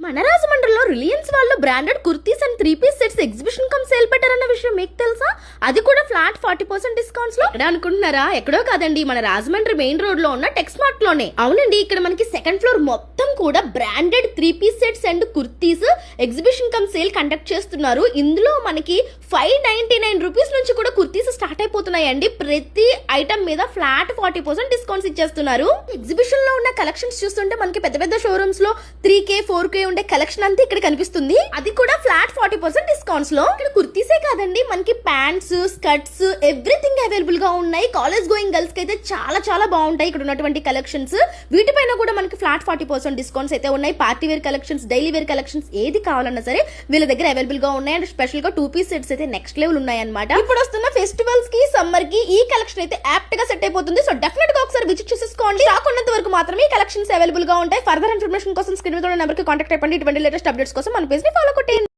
మన రాజమండ్రిలో రిలయన్స్ వాళ్ళు branded kurtis and 3-piece sets exhibition cum sale పెట్టారన్న విషయం మీకు తెలుసా? అది కూడా ఫ్లాట్ 40% డిస్కౌంట్స్ లో. ఎక్కడ అనుకుంటున్నారా? ఎక్కడో కాదండి, మన రాజమండ్రి మెయిన్ రోడ్ లో ఉన్న టెక్స్మార్ట్ లోనే. అవునండి, ఇక్కడ మనకి సెకండ్ ఫ్లోర్ మొత్తం కూడా branded 3-piece sets and kurtis exhibition cum sale conduct చేస్తున్నారు. ఇందులో మనకి 599 రూపీస్ నుంచి కూడా కుర్తీస్ స్టార్ట్ అయిపోతున్నాయండి. ప్రతి ఐటమ్ మీద ఫ్లాట్ 40% డిస్కౌంట్స్ ఇచ్చేస్తున్నారు. ఎగ్జిబిషన్ లో ఉన్న కలెక్షన్స్ చూస్తుంటే మనకి పెద్ద పెద్ద షోరూమ్స్ లో 3K 4K ఉండే కలెక్షన్ అంతా ఇక్కడ కనిపిస్తుంది. అది కూడా ఫ్లాట్ 40% డిస్కౌంట్స్ లో. ఇక్కడ కుర్తీసే కాదండి, మనకి ప్యాంట్స్, స్కర్ట్స్ ఎవ్రీథింగ్ అవైలబుల్ గా ఉన్నాయి. కాలేజ్ గోయింగ్ గర్ల్స్ కి అయితే చాలా చాలా బాగుంటాయి ఇక్కడ ఉన్నటువంటి కలెక్షన్స్. వీటిపైన కూడా మనకి ఫ్లాట్ 40% డిస్కౌంట్స్ అయితే ఉన్నాయి. Party wear collections, daily wear collections ఏది కావాలన్నా సరే వీళ్ళ దగ్గర అవైలబుల్ గా ఉన్నాయి. అండ్ స్పెషల్ గా 2-piece సెట్స్ అయితే నెక్స్ట్ లెవెల్ ఉన్నాయి అన్నమాట. ఇప్పుడు వస్తున్న ఫెస్టివల్స్ కి, సమ్మర్ కి ఈ కలెక్షన్ అయితే యాప్ట్ గా సెట్ అయిపోతుంది. సో డెఫినెట్ గా ఒకసారి విజిట్ చేసేసుకోండి. రాకున్నంత వరకు మాత్రమే ఈ కలెక్షన్స్ అవైలబుల్ గా ఉంటాయి. ఫర్దర్ ఇన్ఫర్మేషన్ కోసం స్క్రీన్ మీద నెంబర్ కి కాంటాక్ట్ అయిపోండి. ఇటువంటి లేటెస్ట్ అప్డేట్స్ కోసం మన పేజ్ ని ఫాలో కొట్టండి.